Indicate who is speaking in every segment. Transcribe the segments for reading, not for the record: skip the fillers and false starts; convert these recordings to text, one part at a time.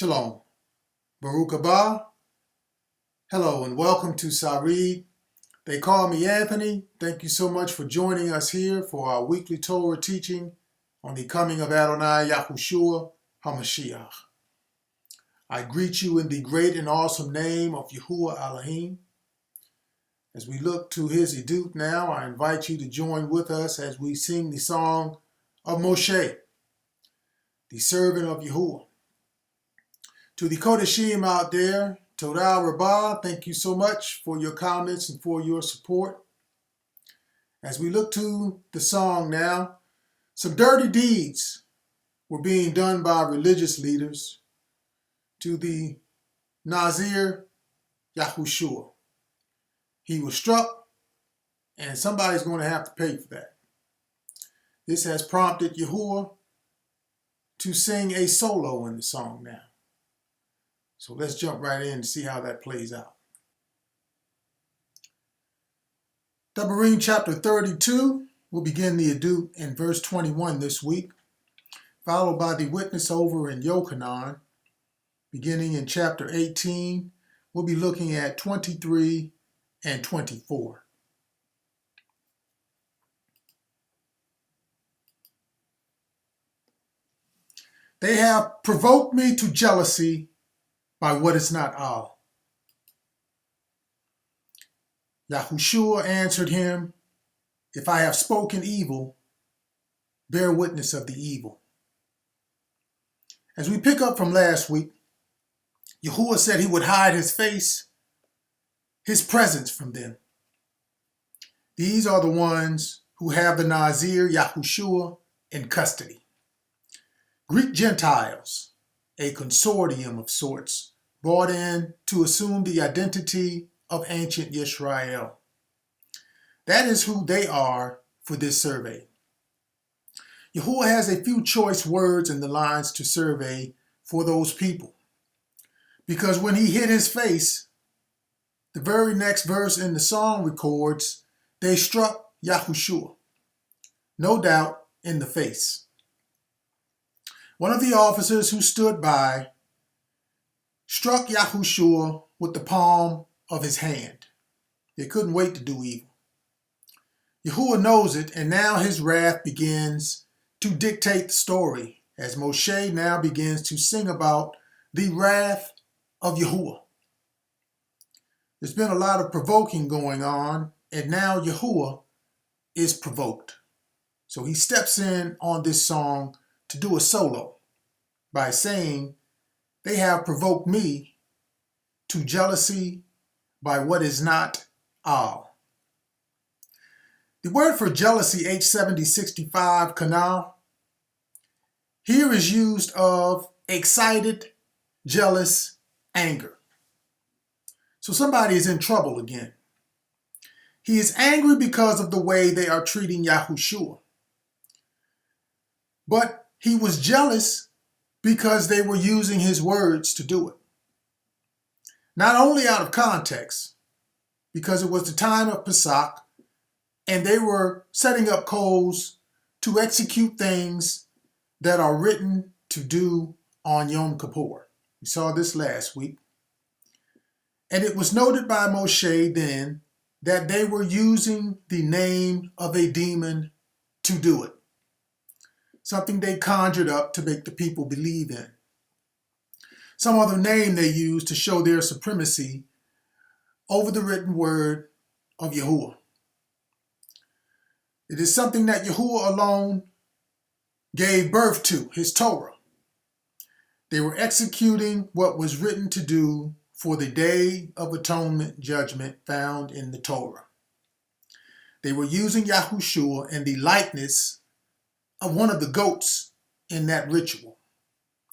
Speaker 1: Shalom. Baruch haba. Hello and welcome to Sarid. They call me Anthony. Thank you so much for joining us here for our weekly Torah teaching on the coming of Adonai Yahushua HaMashiach. I greet you in the great and awesome name of Yahuwah Elohim. As we look to his edut now, I invite you to join with us as we sing the Song of Mosheh, the servant of Yahuwah. To the Kodeshim out there, Towrah, thank you so much for your comments and for your support. As we look to the song now, some dirty deeds were being done by religious leaders to the Nazir Yahushua. He was struck, and somebody's going to have to pay for that. This has prompted Yahuwah to sing a solo in the song now. So let's jump right in and see how that plays out. Devarim chapter 32, we'll begin the edut in verse 21 this week, followed by the witness over in Yochanan, beginning in chapter 18. We'll be looking at 23 and 24. They have provoked me to jealousy by what is not all. Yahushua answered him, if I have spoken evil, bear witness of the evil. As we pick up from last week, Yahuwah said he would hide his face, his presence from them. These are the ones who have the Nazir Yahushua in custody. Greek Gentiles, a consortium of sorts, brought in to assume the identity of ancient Yisrael. That is who they are for this survey. Yahuwah has a few choice words in the lines to survey for those people. Because when he hid his face, the very next verse in the song records, they struck Yahushua, no doubt in the face. One of the officers who stood by struck Yahushua with the palm of his hand. They couldn't wait to do evil. Yahuwah knows it, and now his wrath begins to dictate the story as Moshe now begins to sing about the wrath of Yahuwah. There's been a lot of provoking going on, and now Yahuwah is provoked. So he steps in on this song to do a solo by saying, they have provoked me to jealousy by what is not all. The word for jealousy, H7065 canal, here is used of excited, jealous, anger. So somebody is in trouble again. He is angry because of the way they are treating Yahushua. But he was jealous because they were using his words to do it. Not only out of context, because it was the time of Pesach, and they were setting up coals to execute things that are written to do on Yom Kippur. We saw this last week. And it was noted by Moshe then that they were using the name of a demon to do it. Something they conjured up to make the people believe in. Some other name they used to show their supremacy over the written word of Yahuwah. It is something that Yahuwah alone gave birth to, his Towrah. They were executing what was written to do for the Day of Atonement judgment found in the Towrah. They were using Yahushua in the likeness of one of the goats in that ritual,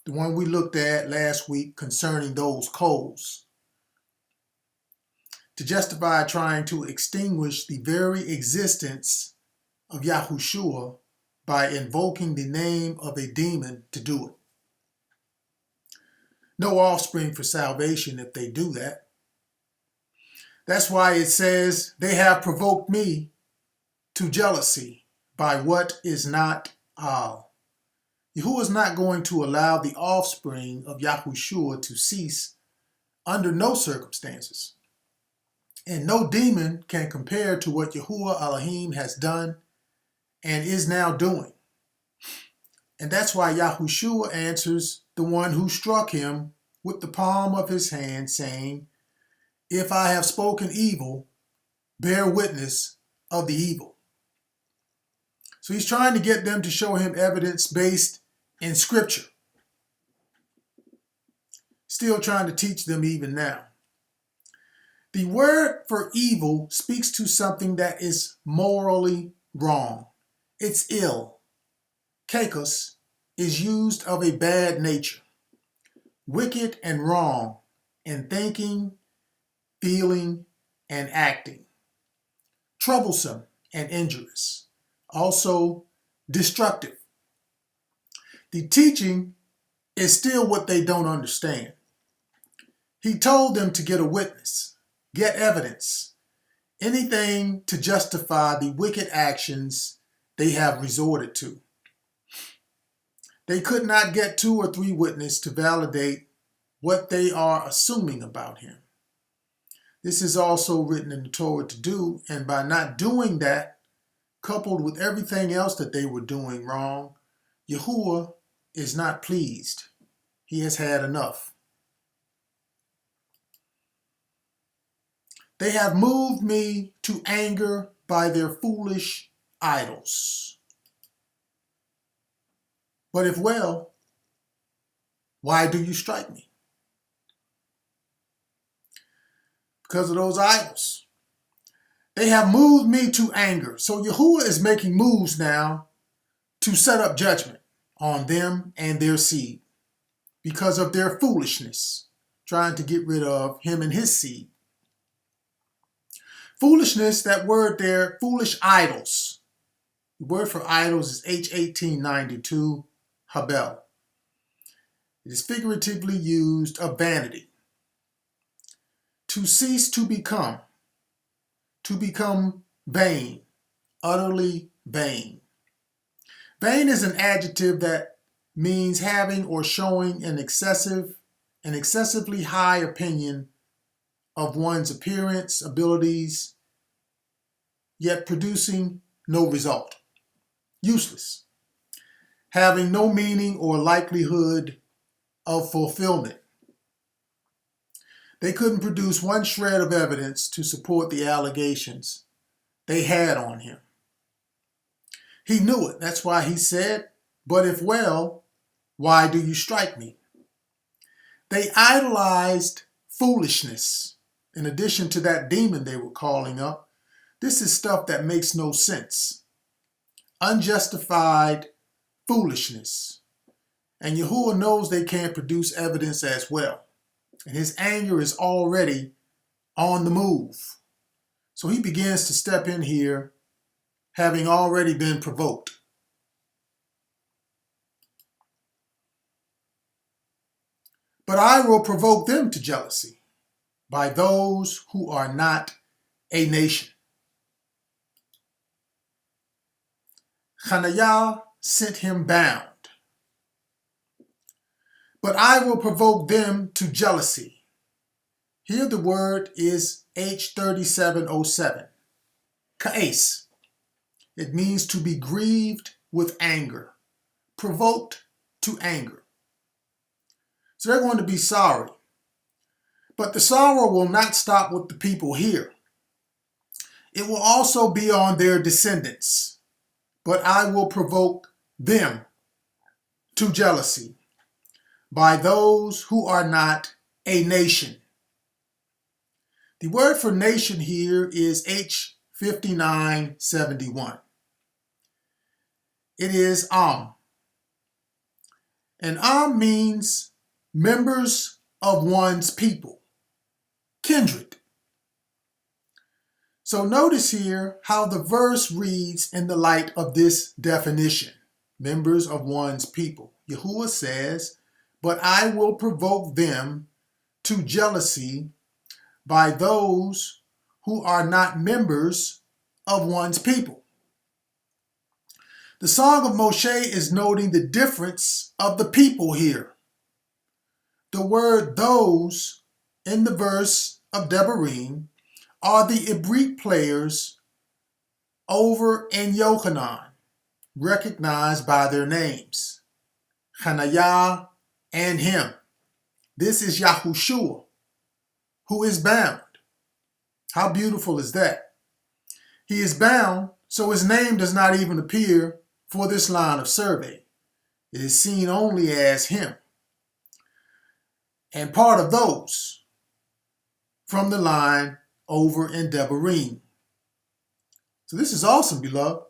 Speaker 1: the one we looked at last week concerning those coals, to justify trying to extinguish the very existence of Yahushua by invoking the name of a demon to do it. No offspring for salvation if they do that. That's why it says, they have provoked me to jealousy by what is not all. Yahuwah is not going to allow the offspring of Yahushua to cease under no circumstances. And no demon can compare to what Yahuwah Elohim has done and is now doing. And that's why Yahushua answers the one who struck him with the palm of his hand, saying, "If I have spoken evil, bear witness of the evil." So he's trying to get them to show him evidence based in Scripture. Still trying to teach them even now. The word for evil speaks to something that is morally wrong. It's ill. Kakos is used of a bad nature, wicked and wrong in thinking, feeling, and acting, troublesome and injurious, also destructive. The teaching is still what they don't understand. He told them to get a witness, get evidence, anything to justify the wicked actions they have resorted to. They could not get 2 or 3 witnesses to validate what they are assuming about him. This is also written in the Torah to do, and by not doing that, coupled with everything else that they were doing wrong, Yahuwah is not pleased. He has had enough. They have moved me to anger by their foolish idols. But if well, why do you strike me? Because of those idols. They have moved me to anger. So Yahuwah is making moves now to set up judgment on them and their seed because of their foolishness, trying to get rid of him and his seed. Foolishness, that word there, foolish idols. The word for idols is H1892, Habel. It is figuratively used of vanity. To cease to become vain, utterly vain. Vain is an adjective that means having or showing an excessively high opinion of one's appearance, abilities, yet producing no result. Useless. Having no meaning or likelihood of fulfillment. They couldn't produce one shred of evidence to support the allegations they had on him. He knew it. That's why he said, "But if well, why do you strike me?" They idolized foolishness. In addition to that demon they were calling up, this is stuff that makes no sense. Unjustified foolishness. And Yahuwah knows they can't produce evidence as well. And his anger is already on the move. So he begins to step in here, having already been provoked. But I will provoke them to jealousy by those who are not a nation. Hanayah sent him bound. But I will provoke them to jealousy. Here the word is H3707. Ka'es. It means to be grieved with anger, provoked to anger. So they're going to be sorry. But the sorrow will not stop with the people here. It will also be on their descendants. But I will provoke them to jealousy by those who are not a nation. The word for nation here is H5971. It is Am. And Am means members of one's people, kindred. So notice here how the verse reads in the light of this definition, members of one's people. Yahuwah says, "But I will provoke them to jealousy by those who are not members of one's people." The Song of Mosheh is noting the difference of the people here. The word those in the verse of Devarim are the Ibrit players over in Yochanan, recognized by their names, Hanayah and him. This is Yahushua, who is bound. How beautiful is that? He is bound, so his name does not even appear for this line of survey. It is seen only as him. And part of those from the line over in Devarim. So this is awesome, beloved.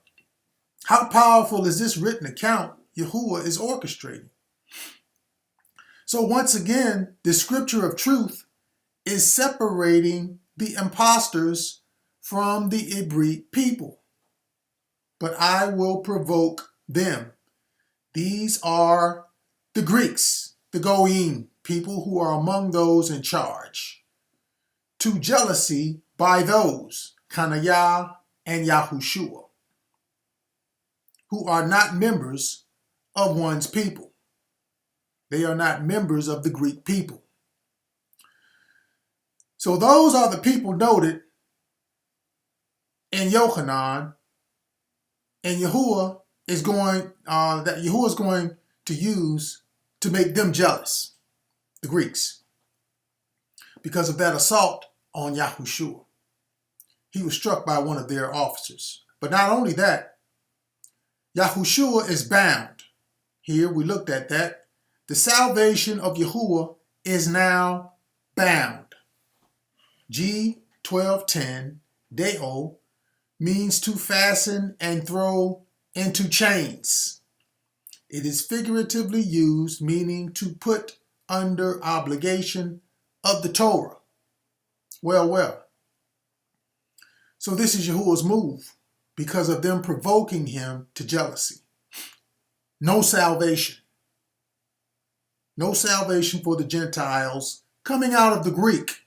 Speaker 1: How powerful is this written account Yahuwah is orchestrating? So once again, the scripture of truth is separating the impostors from the Ibrit people. But I will provoke them. These are the Greeks, the Goyim, people who are among those in charge, to jealousy by those, Hanayah and Yahushua, who are not members of one's people. They are not members of the Greek people. So those are the people noted in Yochanan, and Yahuwah is going to use to make them jealous, the Greeks, because of that assault on Yahushua. He was struck by one of their officers. But not only that, Yahushua is bound. Here we looked at that. The salvation of Yahuwah is now bound. G1210, Deo, means to fasten and throw into chains. It is figuratively used, meaning to put under obligation of the Towrah. Well. So this is Yahuwah's move because of them provoking him to jealousy. No salvation. No salvation for the Gentiles coming out of the Greek.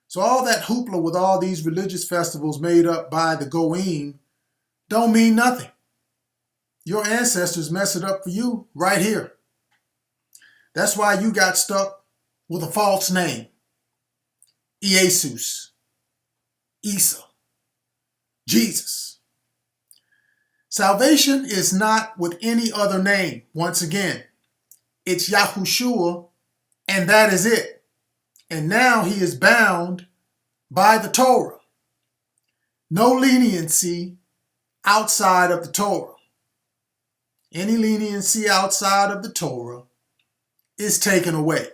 Speaker 1: So all that hoopla with all these religious festivals made up by the Goyim don't mean nothing. Your ancestors mess it up for you right here. That's why you got stuck with a false name. Jesus, Isa, Jesus. Salvation is not with any other name. Once again, it's Yahushua, and that is it. And now he is bound by the Towrah. No leniency outside of the Towrah. Any leniency outside of the Towrah is taken away.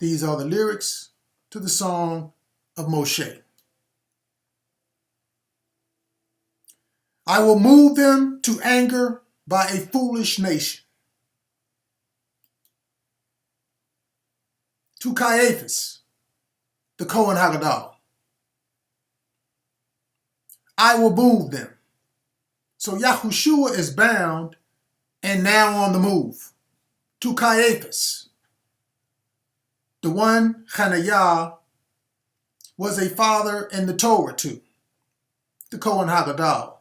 Speaker 1: These are the lyrics to the Song of Mosheh. I will move them to anger by a foolish nation. To Caiaphas, the Kohen Haggadah. I will move them. So Yahushua is bound and now on the move. To Caiaphas, the one Hanayah was a father in the Towrah to, the Kohen Haggadah,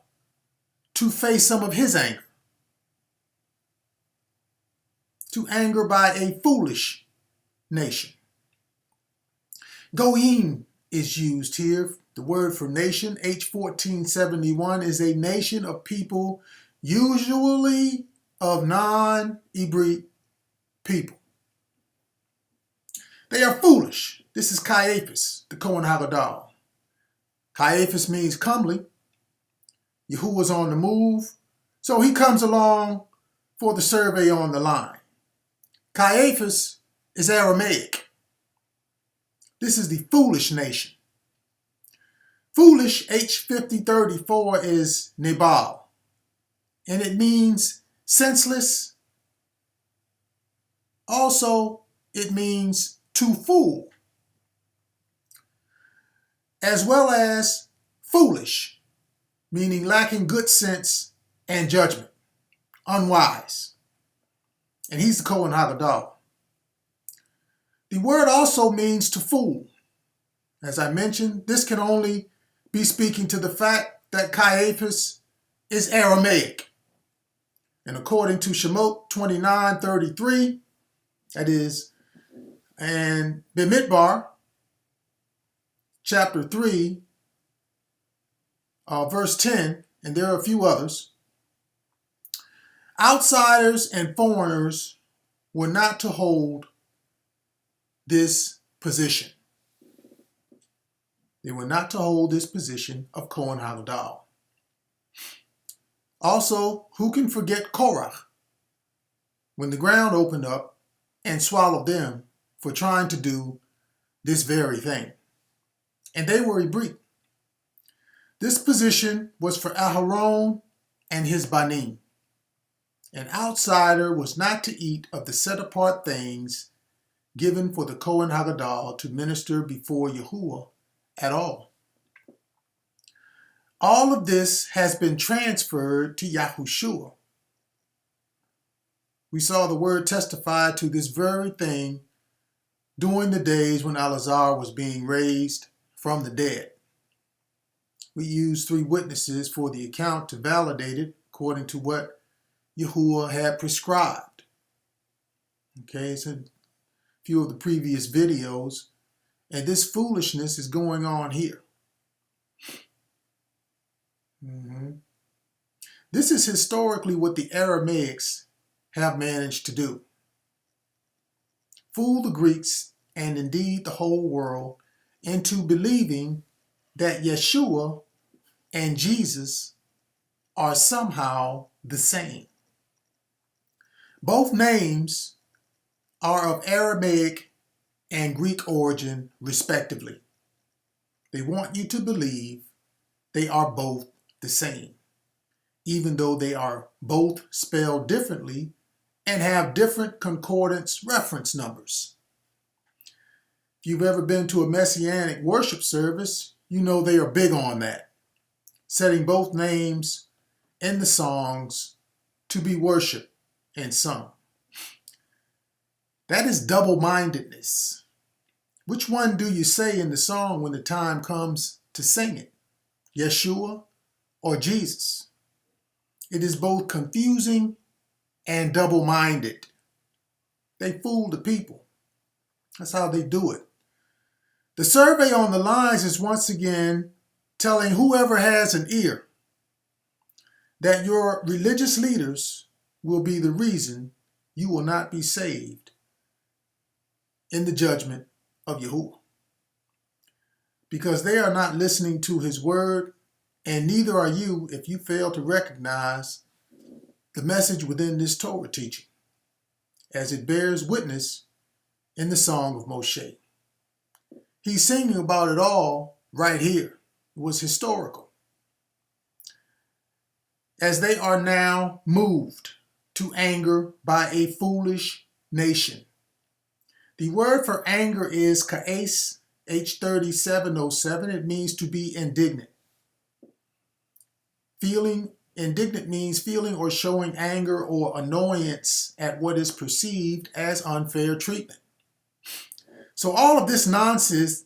Speaker 1: to face some of his anger. To anger by a foolish nation. Goyim is used here. The word for nation, H1471, is a nation of people, usually of non-Ibrit people. They are foolish. This is Caiaphas, the Kohen Haggadah. Caiaphas means comely. Yahuwah's on the move, so he comes along for the survey on the line. Caiaphas is Aramaic. This is the foolish nation. Foolish, H5034, is Nabal, and it means senseless. Also, it means to fool, as well as foolish, meaning lacking good sense and judgment, unwise. And he's the Kohen Haggadah. The word also means to fool. As I mentioned, this can only be speaking to the fact that Caiaphas is Aramaic. And according to Shemot 29:33, that is, and Bemidbar, chapter 3, verse 10, and there are a few others, outsiders and foreigners were not to hold this position. They were not to hold this position of Kohen HaGadol. Also, who can forget Korah when the ground opened up and swallowed them for trying to do this very thing? And they were Ibrit. This position was for Aharon and his Banim. An outsider was not to eat of the set-apart things given for the Kohen HaGadol to minister before Yahuwah at all. All of this has been transferred to Yahushua. We saw the word testify to this very thing during the days when Elazar was being raised from the dead. We used 3 witnesses for the account to validate it according to what Yahuwah had prescribed. Okay, so a few of the previous videos, and this foolishness is going on here. This is historically what the Aramaics have managed to do. Fool the Greeks and indeed the whole world into believing that Yeshua and Jesus are somehow the same. Both names are of Aramaic and Greek origin, respectively. They want you to believe they are both the same, even though they are both spelled differently and have different concordance reference numbers. If you've ever been to a Messianic worship service, you know they are big on that, setting both names in the songs to be worshiped and sung. That is double-mindedness. Which one do you say in the song when the time comes to sing it? Yeshua or Jesus? It is both confusing and double-minded. They fool the people. That's how they do it. The survey on the lines is once again telling whoever has an ear that your religious leaders will be the reason you will not be saved in the judgment of Yahuwah. Because they are not listening to his word, and neither are you if you fail to recognize the message within this Torah teaching, as it bears witness in the Song of Mosheh. He's singing about it all right here. It was historical. As they are now moved to anger by a foolish nation. The word for anger is ka'es, H3707. It means to be indignant. Feeling indignant means feeling or showing anger or annoyance at what is perceived as unfair treatment. So all of this nonsense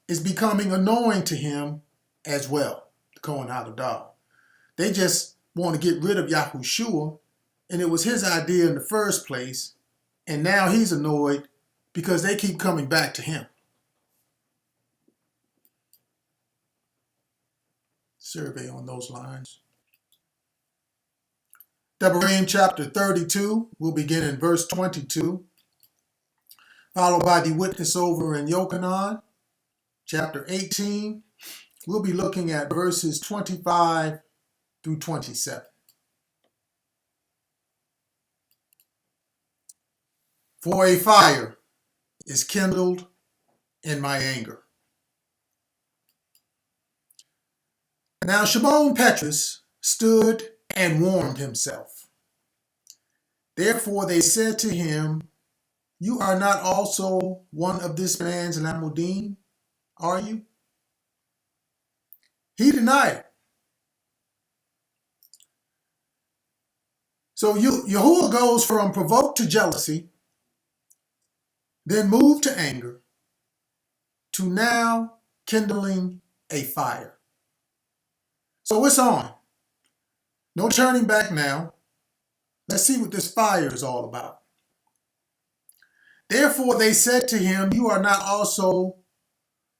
Speaker 1: is becoming annoying to him as well, the Kohen HaGadol. They just want to get rid of Yahushua, and it was his idea in the first place, and now he's annoyed because they keep coming back to him. Survey on those lines. Devarim chapter 32, we'll begin in verse 22, followed by the witness over in Yochanan, chapter 18. We'll be looking at verses 25 through 27. For a fire is kindled in my anger. Now Shimon Petrus stood and warmed himself. Therefore they said to him, you are not also one of this man's Lamudim, are you? He denied it. So Yahuwah goes from provoked to jealousy, then moved to anger, to now kindling a fire. So it's on. No turning back now. Let's see what this fire is all about. Therefore they said to him, you are not also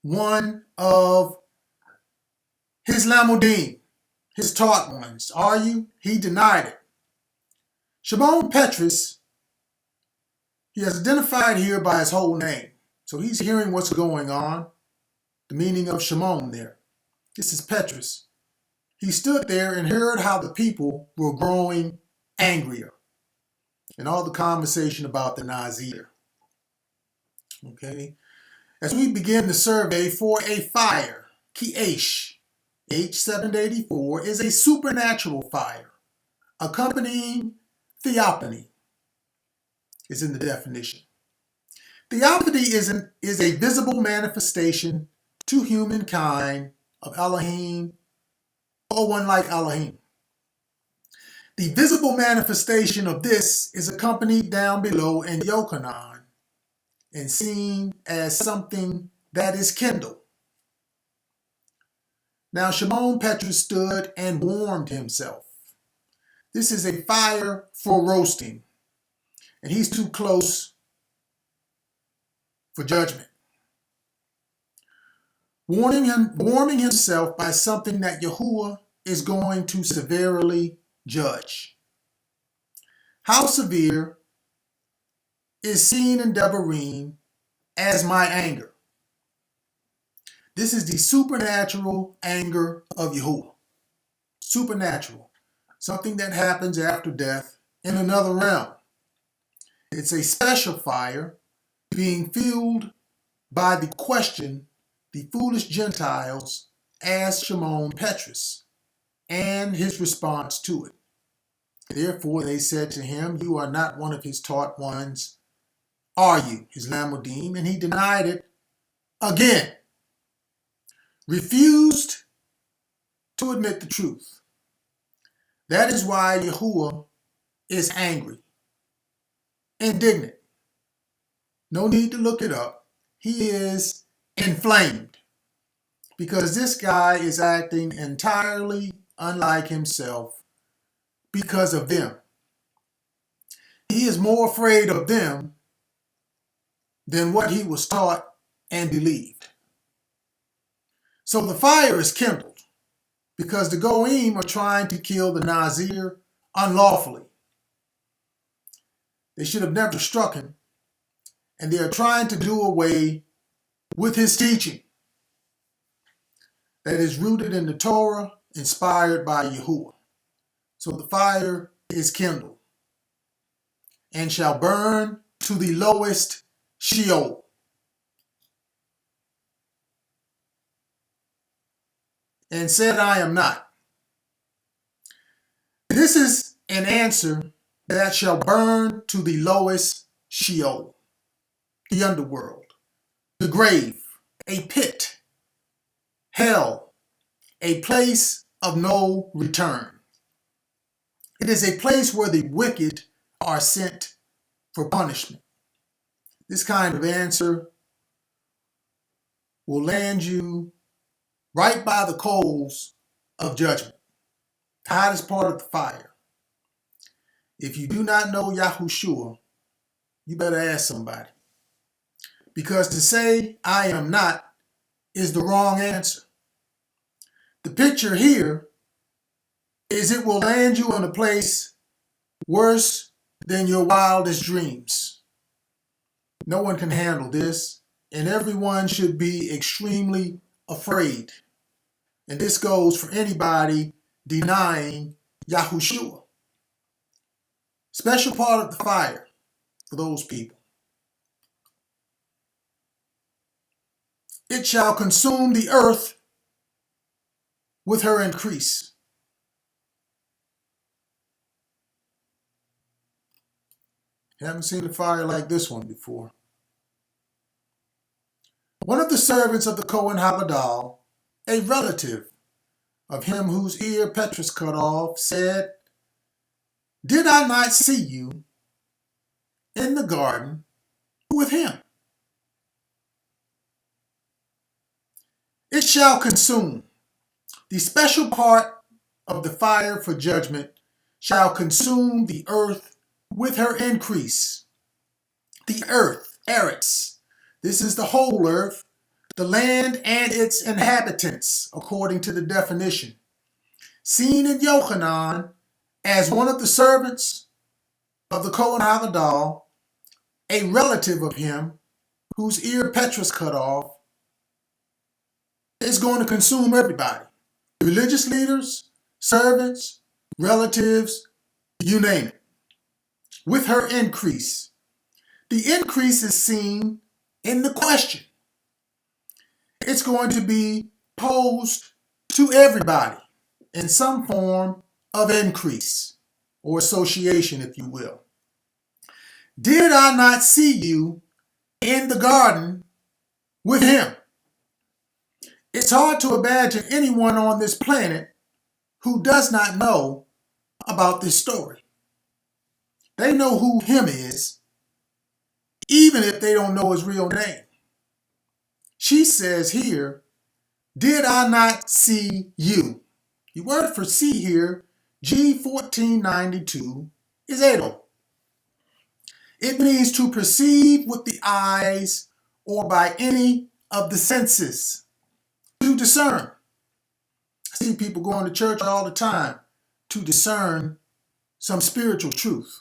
Speaker 1: one of his lamudim, his taught ones, are you? He denied it. Shimon Petrus, he is identified here by his whole name. So he's hearing what's going on, the meaning of Shimon there. This is Petrus. He stood there and heard how the people were growing angrier and all the conversation about the Nazir. Okay. As we begin the survey for a fire, Kiesh, H784, is a supernatural fire, accompanying theophany, is in the definition. Theophany is a visible manifestation to humankind of Elohim or one like Elohim. The visible manifestation of this is accompanied down below in Yochanan and seen as something that is kindled. Now Shimon Petrus stood and warmed himself. This is a fire for roasting, and he's too close for judgment. Warming himself by something that Yahuwah is going to severely judge. How severe is seen in Devarim as my anger. This is the supernatural anger of Yahuwah. Supernatural. Something that happens after death in another realm. It's a special fire being fueled by the question the foolish Gentiles asked Shimon Petrus and his response to it. Therefore they said to him, you are not one of his taught ones, are you, his lamudim? And he denied it again. Refused to admit the truth. That is why Yahuwah is angry, indignant. No need to look it up. He is inflamed because this guy is acting entirely unlike himself because of them. He is more afraid of them than what he was taught and believed. So the fire is kindled because the Goyim are trying to kill the Nazir unlawfully. They should have never struck him, and they are trying to do away with his teaching that is rooted in the Torah, inspired by Yahuwah. So the fire is kindled and shall burn to the lowest Sheol. And said, I am not. This is an answer that shall burn to the lowest Sheol, the underworld, the grave, a pit, hell, a place of no return. It is a place where the wicked are sent for punishment. This kind of answer will land you right by the coals of judgment, the hottest part of the fire. If you do not know Yahushua, you better ask somebody. Because to say, I am not, is the wrong answer. The picture here is it will land you in a place worse than your wildest dreams. No one can handle this, and everyone should be extremely afraid. And this goes for anybody denying Yahushua. Special part of the fire for those people. It shall consume the earth with her increase. Haven't seen a fire like this one before. One of the servants of the Kohen Habadal, a relative of him whose ear Petrus cut off, said, did I not see you in the garden with him? It shall consume. The special part of the fire for judgment shall consume the earth with her increase. The earth, Eretz. This is the whole earth, the land and its inhabitants, according to the definition. Seen in Yochanan as one of the servants of the Kohen Hagadol, a relative of him, whose ear Petrus cut off, is going to consume everybody. Religious leaders, servants, relatives, you name it. With her increase. The increase is seen in the question. It's going to be posed to everybody in some form of increase or association, if you will. Did I not see you in the garden with him? It's hard to imagine anyone on this planet who does not know about this story. They know who him is, even if they don't know his real name. She says here, did I not see you? The word for see here, G1492, is edo. It means to perceive with the eyes or by any of the senses. To discern. I see people going to church all the time to discern some spiritual truth.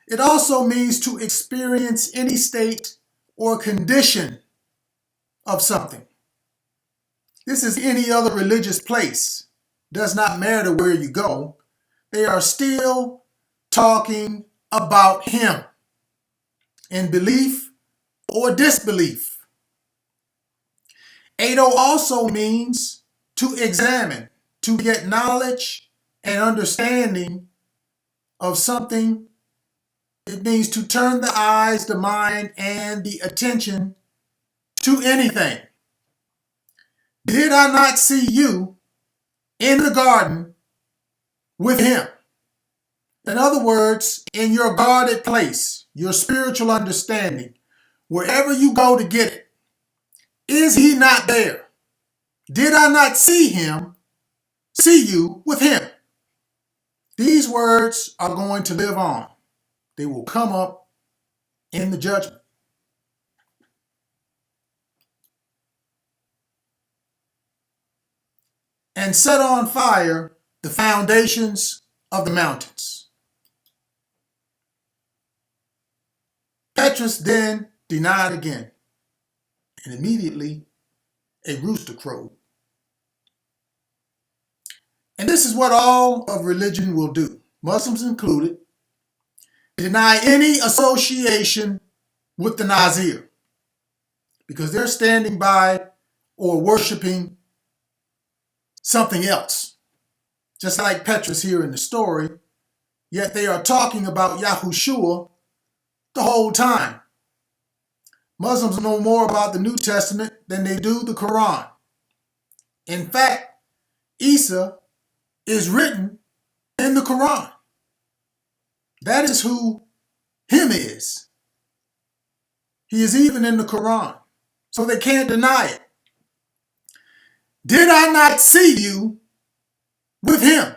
Speaker 1: It also means to experience any state or condition of something. This is any other religious place. Does not matter where you go. They are still talking about him in belief or disbelief. Edo also means to examine, to get knowledge and understanding of something. It means to turn the eyes, the mind, and the attention to anything. Did I not see you in the garden with him? In other words, in your guarded place, your spiritual understanding, wherever you go to get it, is he not there? Did I not see you with him? These words are going to live on. They will come up in the judgment. And set on fire the foundations of the mountains. Petrus then denied again, and immediately a rooster crowed. And this is what all of religion will do, Muslims included, deny any association with the Nazir because they're standing by or worshiping something else. Just like Petrus here in the story, yet they are talking about Yahushua the whole time. Muslims know more about the New Testament than they do the Quran. In fact, Isa is written in the Quran. That is who him is. He is even in the Quran. So they can't deny it. Did I not see you with him?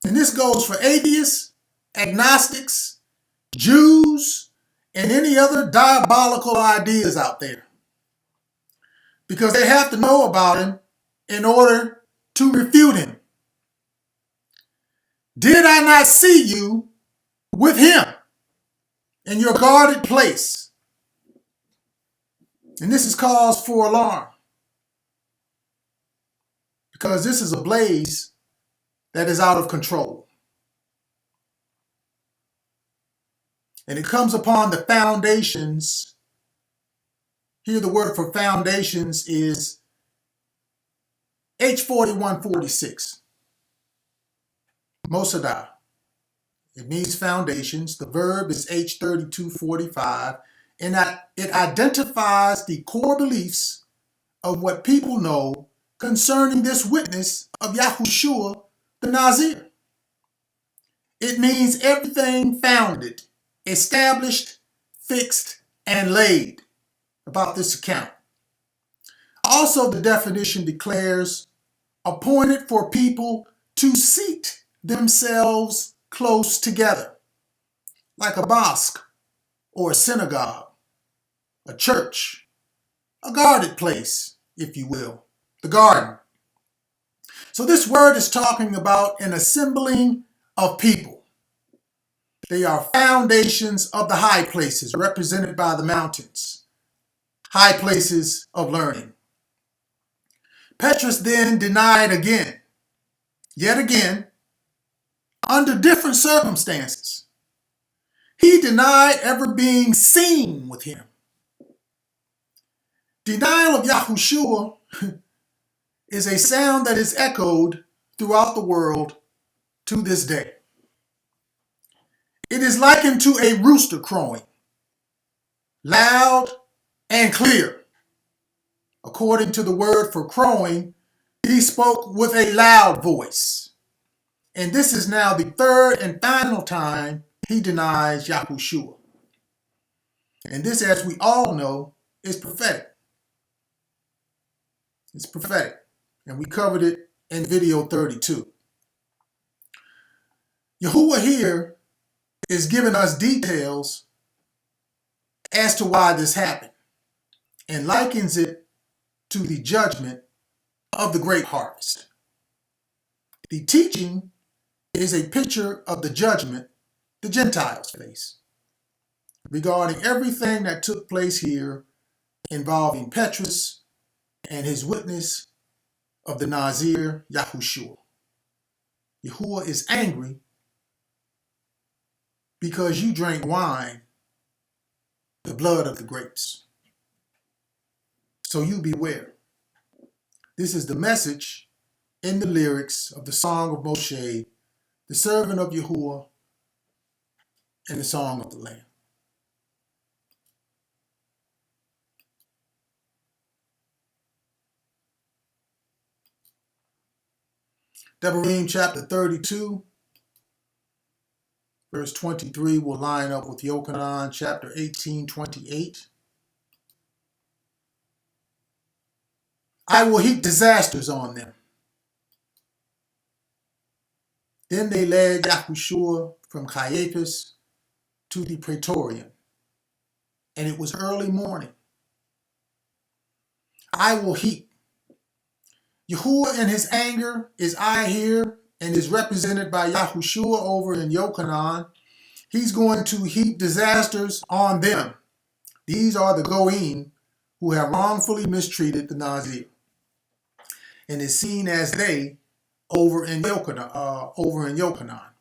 Speaker 1: And this goes for atheists, agnostics, Jews, and any other diabolical ideas out there. Because they have to know about him in order to refute him. Did I not see you with him in your guarded place? And this is cause for alarm. Because this is a blaze that is out of control. And it comes upon the foundations. Here the word for foundations is H4146. Mosadah. It means foundations. The verb is H3245. And it identifies the core beliefs of what people know concerning this witness of Yahushua the Nazir. It means everything founded, established, fixed, and laid about this account. Also, the definition declares appointed for people to seat themselves close together, like a mosque or a synagogue, a church, a guarded place, if you will, the garden. So this word is talking about an assembling of people. They are foundations of the high places, represented by the mountains, high places of learning. Petrus then denied again, yet again, under different circumstances. He denied ever being seen with him. Denial of Yahushua is a sound that is echoed throughout the world to this day. It is likened to a rooster crowing, loud and clear. According to the word for crowing, he spoke with a loud voice. And this is now the third and final time he denies Yahushua. And this, as we all know, is prophetic. It's prophetic. And we covered it in video 32. Yahuwah here is giving us details as to why this happened and likens it to the judgment of the great harvest. The teaching is a picture of the judgment the Gentiles face regarding everything that took place here involving Petrus and his witness of the Nazir Yahushua. Yahuwah is angry because you drank wine, the blood of the grapes. So you beware. This is the message in the lyrics of the Song of Mosheh, the servant of Yahuwah, and the Song of the Lamb. Devarim chapter 32, verse 23 will line up with Yochanan chapter 18:28. I will heap disasters on them. Then they led Yahushua from Caiaphas to the Praetorium, and it was early morning. I will heap. Yahuwah in his anger is I here and is represented by Yahushua over in Yochanan. He's going to heap disasters on them. These are the Goyim who have wrongfully mistreated the Nazir and is seen as they over in Yochanan.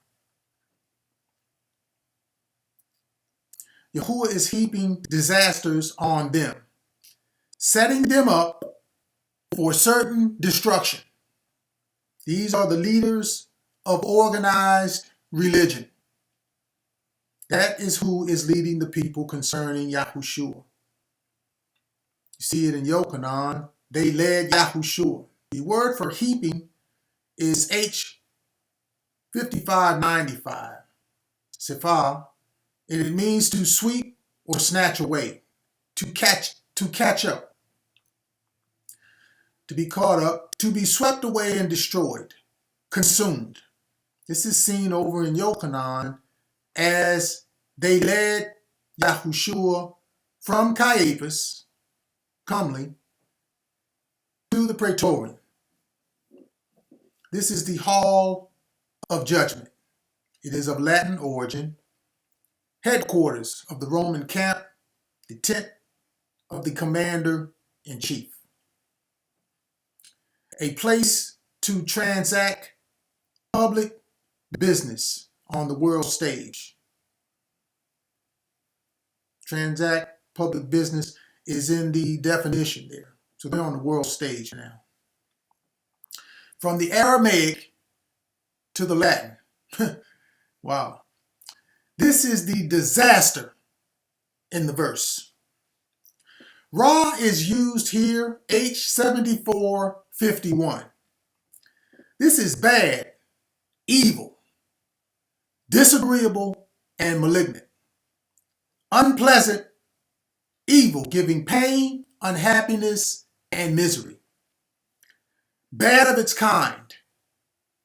Speaker 1: Yahuwah is heaping disasters on them, setting them up for certain destruction. These are the leaders of organized religion. That is who is leading the people concerning Yahushua. You see it in Yochanan. They led Yahushua. The word for heaping is H5595, Sifah, and it means to sweep or snatch away, to catch up, to be caught up, to be swept away and destroyed, consumed. This is seen over in Yochanan as they led Yahushua from Caiaphas, comely, to the Praetorium. This is the hall of judgment. It is of Latin origin, headquarters of the Roman camp, the tent of the commander-in-chief. A place to transact public business on the world stage. Transact public business is in the definition there. So they're on the world stage now. From the Aramaic to the Latin. Wow. This is the disaster in the verse. Ra is used here, H7451. This is bad, evil, disagreeable, and malignant. Unpleasant, evil, giving pain, unhappiness, and misery. bad of its kind,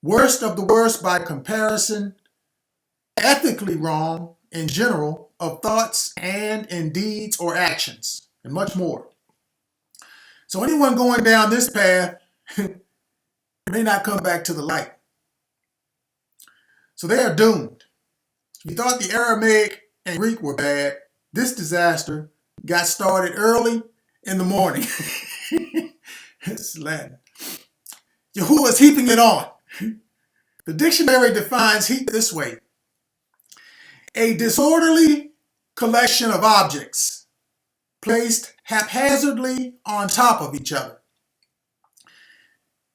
Speaker 1: worst of the worst by comparison, ethically wrong in general of thoughts and in deeds or actions, and much more. So anyone going down this path may not come back to the light. So they are doomed. If you thought the Aramaic and Greek were bad, this disaster got started early in the morning. It's Latin. Yahuwah is heaping it on. The dictionary defines heap this way: a disorderly collection of objects placed haphazardly on top of each other.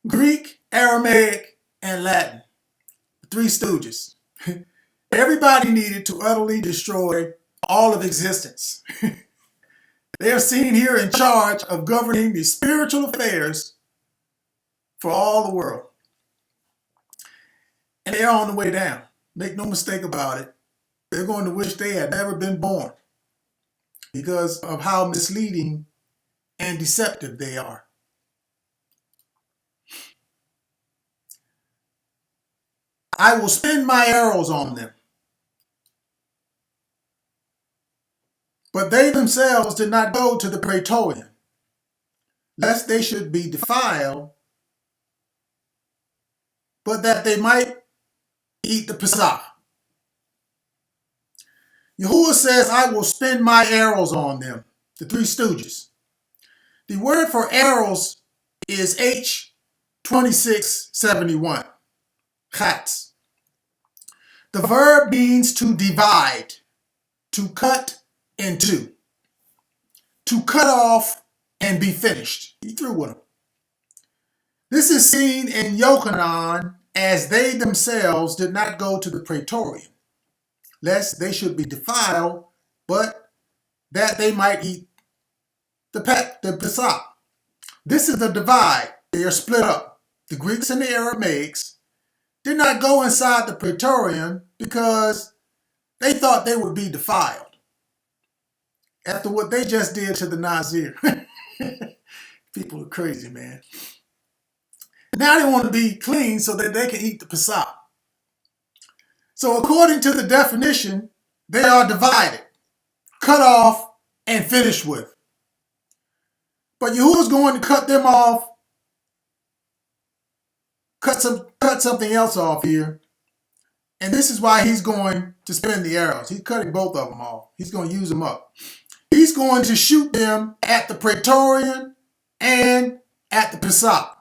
Speaker 1: Greek, Aramaic, and Latin, the three stooges. Everybody needed to utterly destroy all of existence. They are seen here in charge of governing the spiritual affairs for all the world. And they're on the way down. Make no mistake about it. They're going to wish they had never been born because of how misleading and deceptive they are. I will spin my arrows on them. But they themselves did not go to the praetorian, lest they should be defiled, but that they might eat the Pesach. Yahuwah says, I will spin my arrows on them, the three stooges. The word for arrows is H2671, chatz. The verb means to divide, to cut in two, to cut off and be finished. He threw with them. This is seen in Yochanan as they themselves did not go to the praetorian, lest they should be defiled, but that they might eat the Pesach. This is the divide. They are split up. The Greeks and the Aramaics did not go inside the praetorian because they thought they would be defiled after what they just did to the Nazir. People are crazy, man. Now they want to be clean so that they can eat the Pesach. So according to the definition, they are divided, cut off, and finished with. But Yahuwah's going to cut them off, cut something else off here. And this is why he's going to spin the arrows. He's cutting both of them off. He's going to use them up. He's going to shoot them at the praetorian and at the Pesach.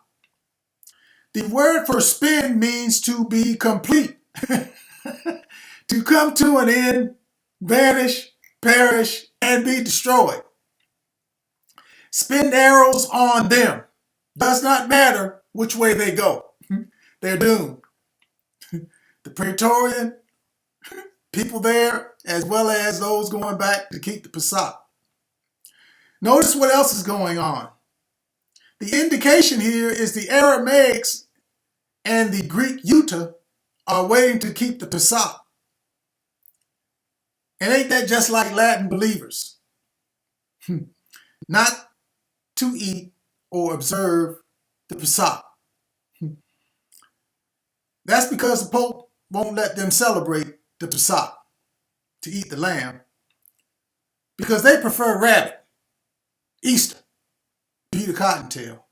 Speaker 1: The word for spin means to be complete, to come to an end, vanish, perish, and be destroyed. Spin arrows on them. Does not matter which way they go. They're doomed. The praetorian, people there, as well as those going back to keep the Pesach. Notice what else is going on. The indication here is the Aramaics and the Greek Yuta are waiting to keep the Pesach. And ain't that just like Latin believers? Not to eat or observe the Pesach. That's because the Pope won't let them celebrate the Pesach, to eat the lamb, because they prefer rabbit, Easter, to eat a cottontail.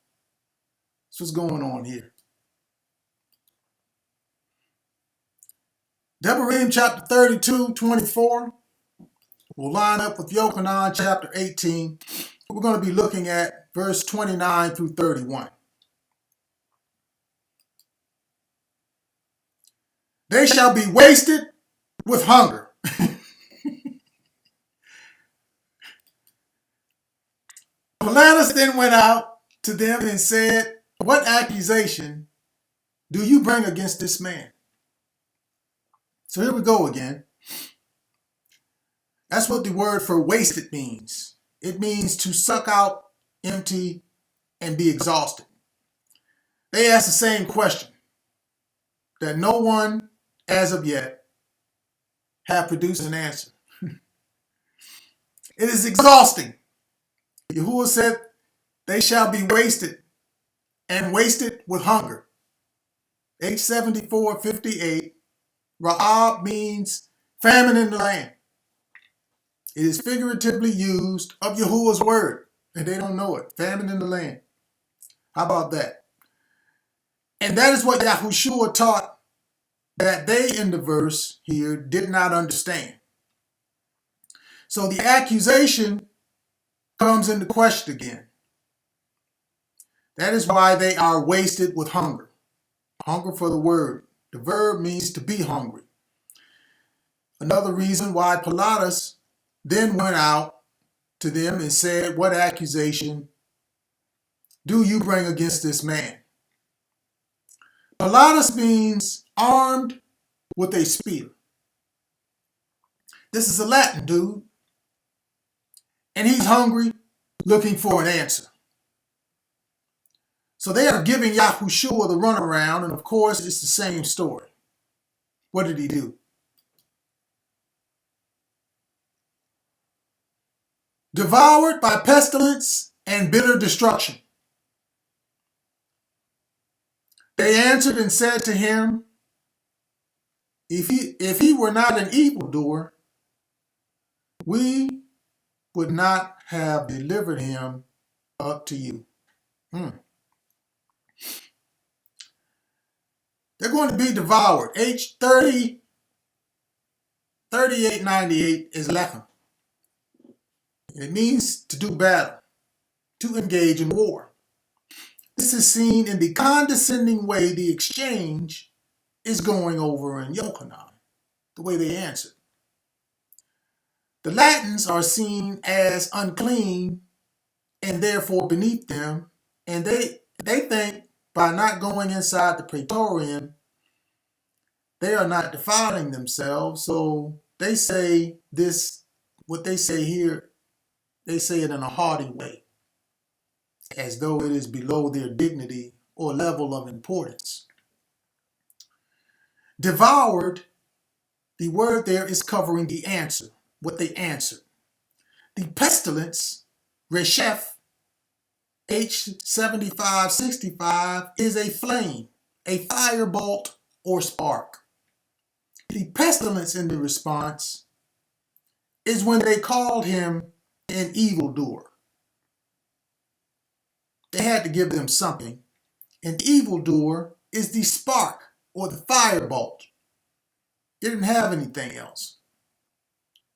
Speaker 1: That's what's going on here. Devarim chapter 32, 24 will line up with Yochanan chapter 18. We're going to be looking at verse 29 through 31. They shall be wasted with hunger. Pilatus then went out to them and said, what accusation do you bring against this man? So here we go again. That's what the word for wasted means. It means to suck out, empty, and be exhausted. They asked the same question that no one, as of yet, have produced an answer. It is exhausting. Yahuwah said, they shall be wasted and wasted with hunger. H7458. Ra'ab means famine in the land. It is figuratively used of Yahuwah's word, and they don't know it. Famine in the land. How about that? And that is what Yahushua taught that they in the verse here did not understand. So the accusation comes into question again. That is why they are wasted with hunger. Hunger for the word. The verb means to be hungry. Another reason why Pilatus then went out to them and said, what accusation do you bring against this man? Pilatus means armed with a spear. This is a Latin dude. And he's hungry, looking for an answer. So they are giving Yahushua the runaround, and of course, it's the same story. What did he do? Devoured by pestilence and bitter destruction. They answered and said to him, if he were not an evildoer, we would not have delivered him up to you. They're going to be devoured. H30, 3898 is lechem. It means to do battle, to engage in war. This is seen in the condescending way the exchange is going over in Yochanan, the way they answered. The Latins are seen as unclean and therefore beneath them, and they think by not going inside the Praetorian, they are not defiling themselves. So they say this, what they say here, they say it in a haughty way, as though it is below their dignity or level of importance. Devoured, the word there is covering the answer, what they answered. The pestilence, reshef, H7565, is a flame, a firebolt, or spark. The pestilence in the response is when they called him an evildoer. They had to give them something. An evildoer is the spark or the firebolt. They didn't have anything else.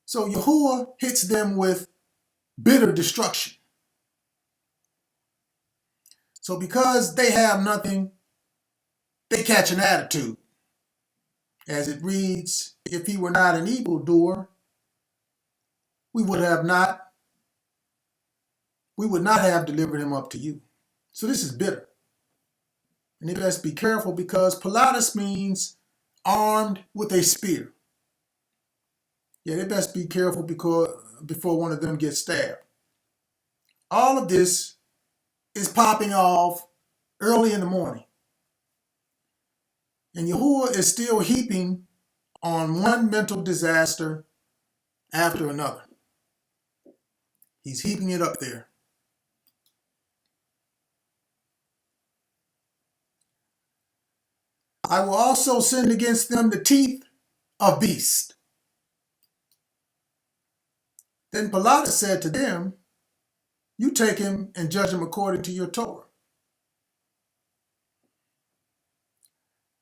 Speaker 1: So Yahuwah hits them with bitter destruction. So because they have nothing, they catch an attitude. As it reads, if he were not an evildoer, we would not have delivered him up to you. So this is bitter. And they best be careful because Pilatus means armed with a spear. Yeah, they best be careful because before one of them gets stabbed. All of this is popping off early in the morning. And Yahuwah is still heaping on one mental disaster after another. He's heaping it up there. I will also send against them the teeth of beasts. Then Pilatus said to them, you take him and judge him according to your Torah.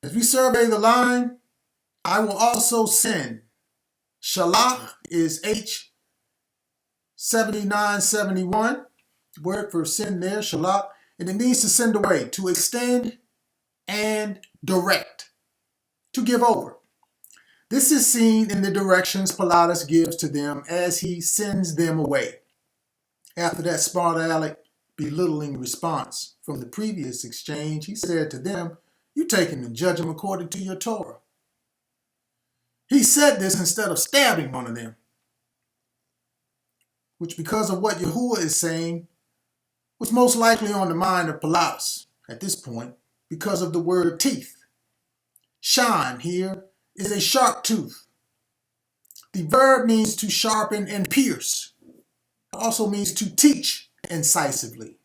Speaker 1: As we survey the line, I will also send. Shalach is H7971. The word for send there, shalach, and it means to send away, to extend and direct, to give over. This is seen in the directions Pilatus gives to them as he sends them away. After that smart aleck belittling response from the previous exchange, he said to them, you take him and judge him according to your Torah. He said this instead of stabbing one of them, which because of what Yahuwah is saying, was most likely on the mind of Pilatus at this point because of the word teeth. Shan here is a sharp tooth. The verb means to sharpen and pierce. It also means to teach incisively.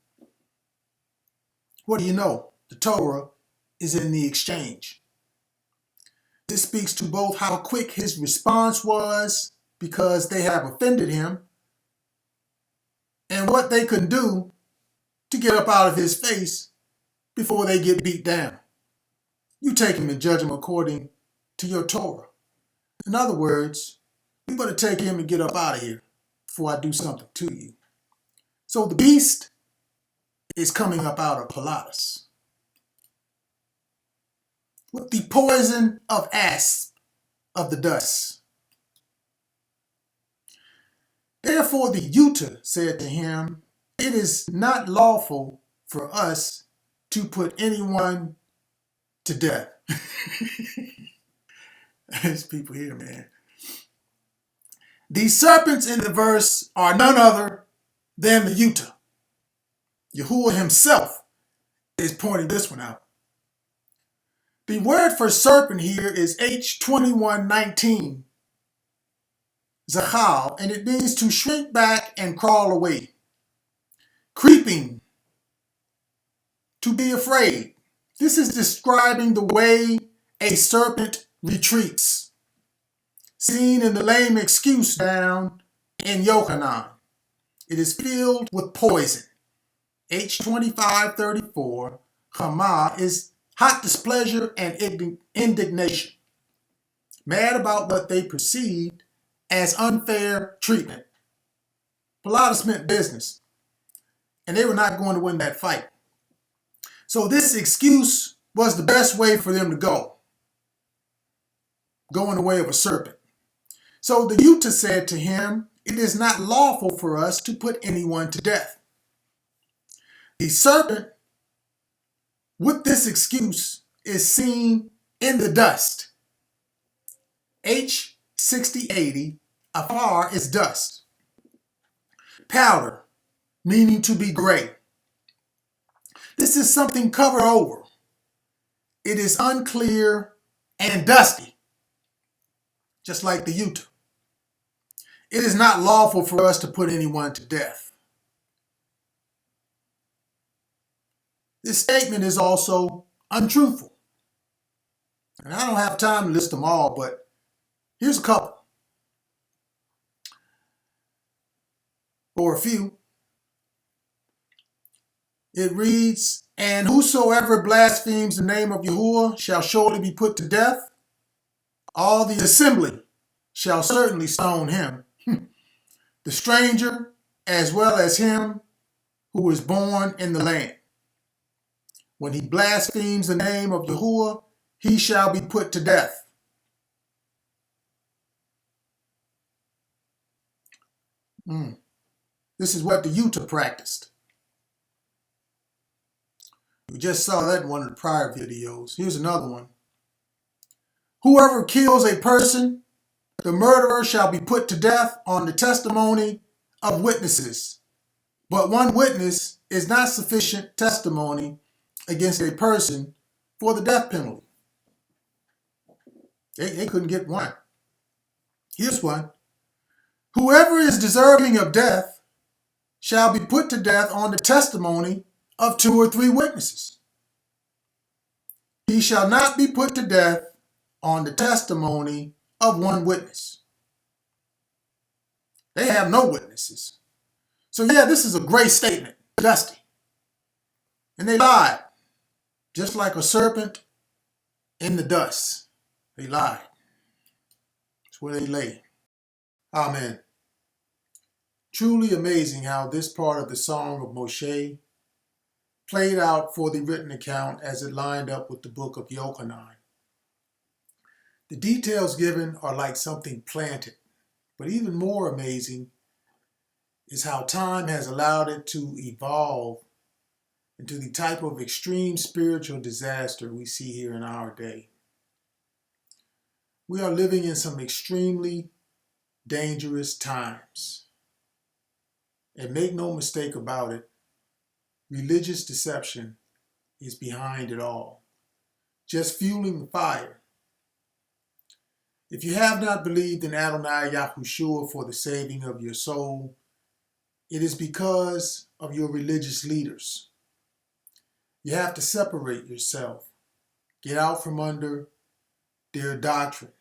Speaker 1: What do you know? The Torah is in the exchange. This speaks to both how quick his response was because they have offended him, and what they can do to get up out of his face before they get beat down. You take him and judge him according to your Torah. In other words, you better take him and get up out of here before I do something to you. So the beast is coming up out of Pilatus with the poison of asp of the dust. Therefore the Utah said to him, it is not lawful for us to put anyone to death. There's people here, man. These serpents in the verse are none other than the Utah. Yahuwah himself is pointing this one out. The word for serpent here is H2119, Zachal, and it means to shrink back and crawl away. Creeping, to be afraid. This is describing the way a serpent retreats, seen in the lame excuse down in Yochanan. It is filled with poison. H2534, Chama, is hot displeasure and indignation, mad about what they perceived as unfair treatment. Pilatus meant business, and they were not going to win that fight. So this excuse was the best way for them to go in the way of a serpent. So the Utah said to him, it is not lawful for us to put anyone to death. The serpent, with this excuse, is seen in the dust. H6080, afar is dust. Powder, meaning to be gray. This is something covered over. It is unclear and dusty, just like the Utah. It is not lawful for us to put anyone to death. This statement is also untruthful. And I don't have time to list them all, but here's a couple. Or a few. It reads, and whosoever blasphemes the name of Yahuwah shall surely be put to death. All the assembly shall certainly stone him. The stranger, as well as him who is born in the land. When he blasphemes the name of Yahuwah, he shall be put to death. This is what the Utah practiced. We just saw that in one of the prior videos. Here's another one. Whoever kills a person, the murderer shall be put to death on the testimony of witnesses. But one witness is not sufficient testimony against a person for the death penalty. They couldn't get one. Here's one. Whoever is deserving of death shall be put to death on the testimony of 2 or 3 witnesses. He shall not be put to death on the testimony of 1 witness. They have no witnesses. So yeah, this is a great statement, dusty. And they lied, just like a serpent in the dust. They lied. That's where they lay. Amen. Truly amazing how this part of the Song of Mosheh played out for the written account as it lined up with the book of Yochanan. The details given are like something planted, but even more amazing is how time has allowed it to evolve into the type of extreme spiritual disaster we see here in our day. We are living in some extremely dangerous times. And make no mistake about it, religious deception is behind it all, just fueling the fire. If you have not believed in Adonai Yahushua for the saving of your soul, it is because of your religious leaders. You have to separate yourself. Get out from under their doctrine,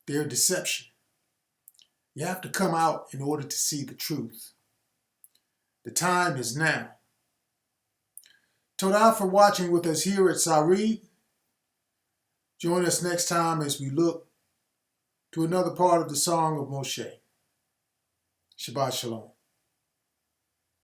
Speaker 1: their deception. You have to come out in order to see the truth. The time is now. Towrah for watching with us here at Sarid. Join us next time as we look to another part of the Song of Mosheh. Shabbat Shalom.